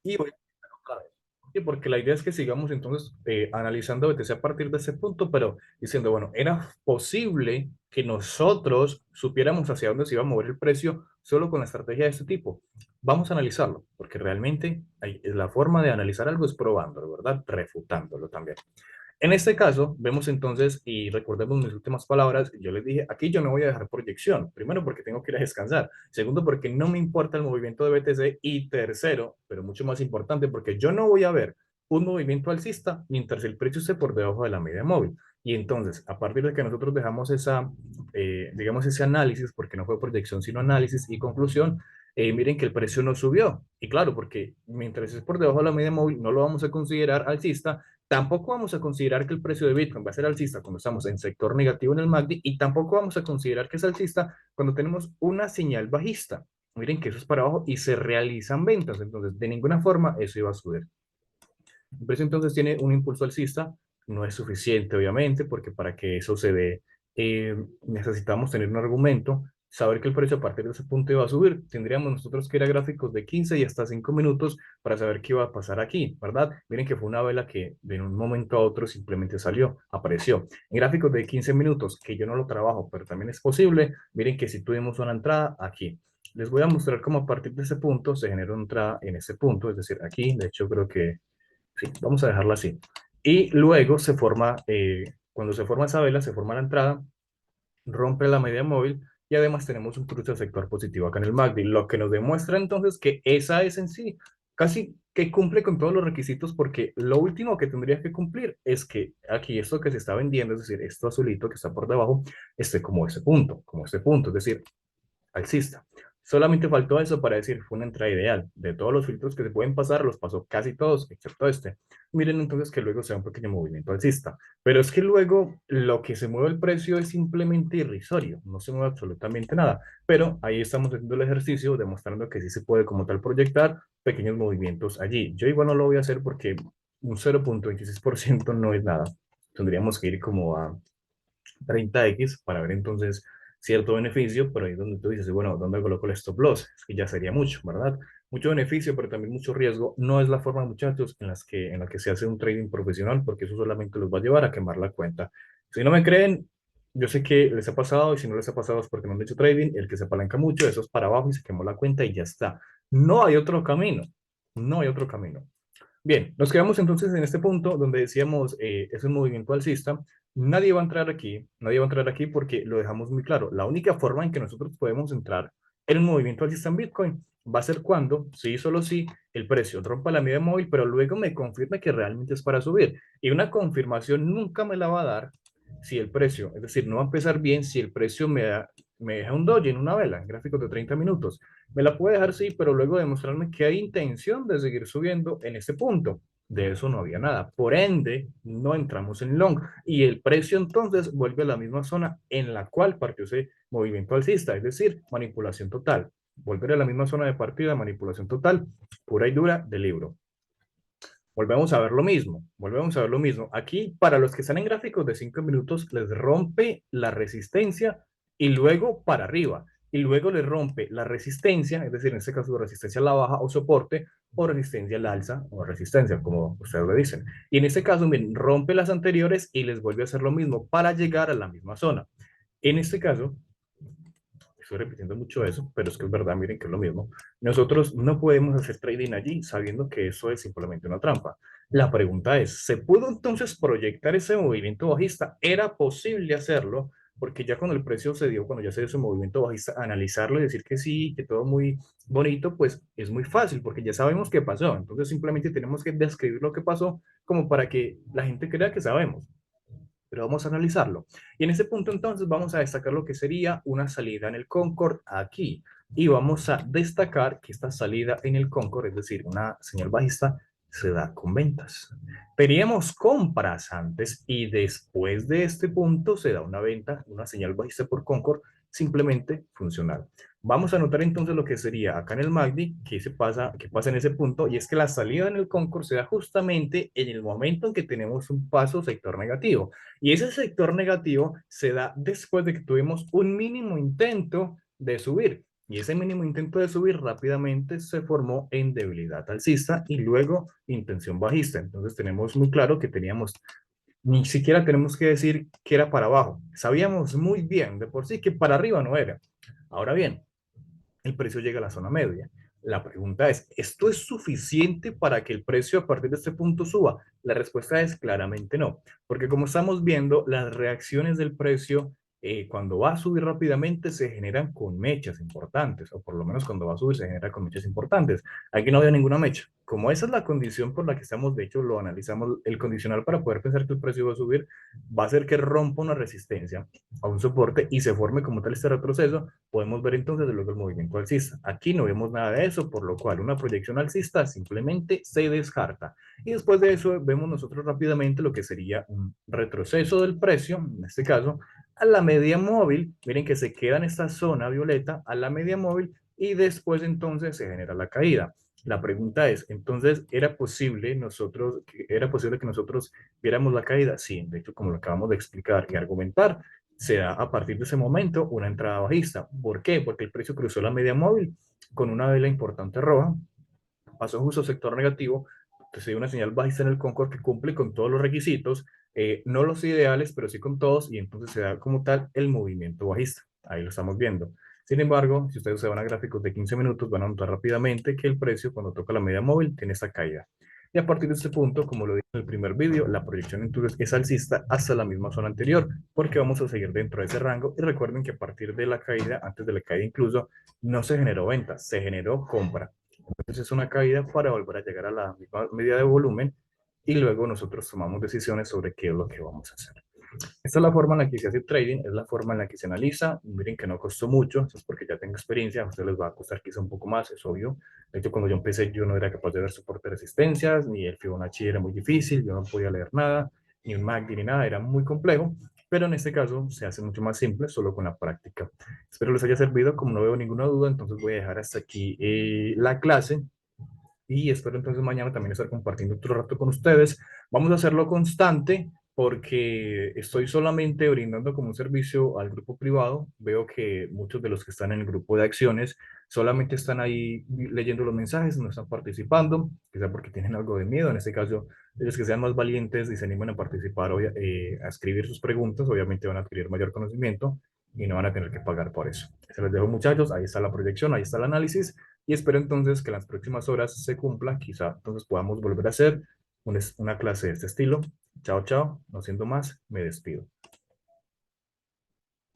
Y voy a empezar otra vez. Sí, porque la idea es que sigamos entonces analizando BTC a partir de ese punto, pero diciendo, bueno, era posible que nosotros supiéramos hacia dónde se iba a mover el precio solo con la estrategia de este tipo. Vamos a analizarlo, porque realmente la forma de analizar algo es probándolo, ¿verdad? Refutándolo también. En este caso, vemos entonces, y recordemos mis últimas palabras, yo les dije, aquí yo no voy a dejar proyección, primero porque tengo que ir a descansar, segundo porque no me importa el movimiento de BTC y tercero, pero mucho más importante, porque yo no voy a ver un movimiento alcista mientras el precio esté por debajo de la media móvil. Y entonces, a partir de que nosotros dejamos digamos, ese análisis, porque no fue proyección, sino análisis y conclusión, miren que el precio no subió. Y claro, porque mientras es por debajo de la media móvil, no lo vamos a considerar alcista. Tampoco vamos a considerar que el precio de Bitcoin va a ser alcista cuando estamos en sector negativo en el MACD y tampoco vamos a considerar que es alcista cuando tenemos una señal bajista. Miren que eso es para abajo y se realizan ventas, entonces de ninguna forma eso iba a subir. El precio entonces tiene un impulso alcista, no es suficiente obviamente, porque para que eso se dé necesitamos tener un argumento, saber que el precio a partir de ese punto iba a subir. Tendríamos nosotros que ir a gráficos de 15 y hasta 5 minutos para saber qué iba a pasar aquí, ¿verdad? Miren que fue una vela que de un momento a otro simplemente salió, apareció. En gráficos de 15 minutos, que yo no lo trabajo, pero también es posible, miren que si tuvimos una entrada aquí. Les voy a mostrar cómo a partir de ese punto se generó una entrada en ese punto, es decir, aquí, de hecho creo que sí, vamos a dejarla así. Y luego se forma, cuando se forma esa vela, se forma la entrada, rompe la media móvil y además tenemos un cruce sector positivo acá en el MACD, lo que nos demuestra entonces que esa es en sí casi que cumple con todos los requisitos porque lo último que tendría que cumplir es que aquí esto que se está vendiendo, es decir, esto azulito que está por debajo, esté como este punto, es decir, alcista. Solamente faltó eso para decir, fue una entrada ideal. De todos los filtros que se pueden pasar, los pasó casi todos, excepto este. Miren entonces que luego se da un pequeño movimiento alcista. Pero es que luego lo que se mueve el precio es simplemente irrisorio, no se mueve absolutamente nada. Pero ahí estamos haciendo el ejercicio, demostrando que sí se puede como tal proyectar pequeños movimientos allí. Yo igual no lo voy a hacer porque un 0,26% no es nada. Tendríamos que ir como a 30x para ver entonces cierto beneficio, pero ahí es donde tú dices, bueno, ¿dónde coloco el stop loss? Es que ya sería mucho, ¿verdad? Mucho beneficio, pero también mucho riesgo. No es la forma, muchachos, en la que se hace un trading profesional, porque eso solamente los va a llevar a quemar la cuenta. Si no me creen, yo sé que les ha pasado, y si no les ha pasado es porque no han hecho trading, el que se apalanca mucho, eso es para abajo y se quemó la cuenta y ya está. No hay otro camino, no hay otro camino. Bien, nos quedamos entonces en este punto donde decíamos es un movimiento alcista. Nadie va a entrar aquí, nadie va a entrar aquí porque lo dejamos muy claro. La única forma en que nosotros podemos entrar en un movimiento alcista en Bitcoin va a ser cuando, sí, solo sí, el precio rompa la media móvil, pero luego me confirme que realmente es para subir. Y una confirmación nunca me la va a dar si el precio, es decir, no va a empezar bien si el precio me deja un doji en una vela, en gráficos de 30 minutos. Me la puede dejar, sí, pero luego demostrarme que hay intención de seguir subiendo en este punto. De eso no había nada. Por ende, no entramos en long. Y el precio entonces vuelve a la misma zona en la cual partió ese movimiento alcista, es decir, manipulación total. Volver a la misma zona de partida, manipulación total, pura y dura del libro. Volvemos a ver lo mismo, volvemos a ver lo mismo. Aquí, para los que están en gráficos de 5 minutos, les rompe la resistencia y luego para arriba. Y luego les rompe la resistencia, es decir, en este caso resistencia a la baja o soporte, o resistencia al alza o resistencia, como ustedes lo dicen. Y en este caso, miren, rompe las anteriores y les vuelve a hacer lo mismo para llegar a la misma zona. En este caso, estoy repitiendo mucho eso, pero es que es verdad, miren que es lo mismo. Nosotros no podemos hacer trading allí sabiendo que eso es simplemente una trampa. La pregunta es, ¿se pudo entonces proyectar ese movimiento bajista? ¿Era posible hacerlo? Porque ya cuando el precio se dio, cuando ya se dio ese movimiento bajista, analizarlo y decir que sí, que todo muy bonito, pues es muy fácil porque ya sabemos qué pasó. Entonces simplemente tenemos que describir lo que pasó como para que la gente crea que sabemos, pero vamos a analizarlo. Y en ese punto entonces vamos a destacar lo que sería una salida en el Concord aquí. Y vamos a destacar que esta salida en el Concord, es decir, una señal bajista, se da con ventas. Teníamos compras antes y después de este punto se da una venta, una señal bajista por Concord, simplemente funcional. Vamos a notar entonces lo que sería acá en el MACD, qué pasa en ese punto, y es que la salida en el Concord se da justamente en el momento en que tenemos un paso sector negativo. Y ese sector negativo se da después de que tuvimos un mínimo intento de subir. Y ese mínimo intento de subir rápidamente se formó en debilidad alcista y luego intención bajista. Entonces tenemos muy claro que teníamos, ni siquiera tenemos que decir que era para abajo. Sabíamos muy bien de por sí que para arriba no era. Ahora bien, el precio llega a la zona media. La pregunta es, ¿esto es suficiente para que el precio a partir de este punto suba? La respuesta es claramente no, porque como estamos viendo, las reacciones del precio cuando va a subir rápidamente se generan con mechas importantes, o por lo menos cuando va a subir se genera con mechas importantes. Aquí no había ninguna mecha. Como esa es la condición por la que estamos, de hecho lo analizamos, el condicional para poder pensar que el precio va a subir, va a ser que rompa una resistencia a un soporte y se forme como tal este retroceso. Podemos ver entonces luego el movimiento alcista. Aquí no vemos nada de eso, por lo cual una proyección alcista simplemente se descarta. Y después de eso vemos nosotros rápidamente lo que sería un retroceso del precio, en este caso, a la media móvil. Miren que se queda en esta zona violeta a la media móvil y después entonces se genera la caída. La pregunta es, entonces, ¿era posible que nosotros viéramos la caída? Sí, de hecho, como lo acabamos de explicar y argumentar, se da a partir de ese momento una entrada bajista. ¿Por qué? Porque el precio cruzó la media móvil con una vela importante roja, pasó justo al sector negativo, entonces hay una señal bajista en el Concord que cumple con todos los requisitos, no los ideales, pero sí con todos, y entonces se da como tal el movimiento bajista. Ahí lo estamos viendo. Sin embargo, si ustedes se van a gráficos de 15 minutos, van a notar rápidamente que el precio cuando toca la media móvil tiene esta caída. Y a partir de este punto, como lo dije en el primer vídeo, la proyección entonces es alcista hasta la misma zona anterior, porque vamos a seguir dentro de ese rango. Y recuerden que a partir de la caída, antes de la caída incluso, no se generó venta, se generó compra. Entonces es una caída para volver a llegar a la misma medida de volumen y luego nosotros tomamos decisiones sobre qué es lo que vamos a hacer. Esta es la forma en la que se hace trading, es la forma en la que se analiza. Miren que no costó mucho, eso es porque ya tengo experiencia, a ustedes les va a costar quizá un poco más, es obvio. De hecho, cuando yo empecé yo no era capaz de ver soporte de resistencias, ni el Fibonacci era muy difícil, yo no podía leer nada, ni un MACD ni nada, era muy complejo, pero en este caso se hace mucho más simple solo con la práctica. Espero les haya servido, como no veo ninguna duda, entonces voy a dejar hasta aquí la clase y espero entonces mañana también estar compartiendo otro rato con ustedes. Vamos a hacerlo constante porque estoy solamente brindando como un servicio al grupo privado. Veo que muchos de los que están en el grupo de acciones solamente están ahí leyendo los mensajes, no están participando, quizá porque tienen algo de miedo. En este caso, los que sean más valientes y se animan a participar, a escribir sus preguntas, obviamente van a adquirir mayor conocimiento y no van a tener que pagar por eso. Se les dejo, muchachos, ahí está la proyección, ahí está el análisis y espero entonces que en las próximas horas se cumpla, quizá entonces podamos volver a hacer una clase de este estilo. Chao, chao, no siendo más, me despido.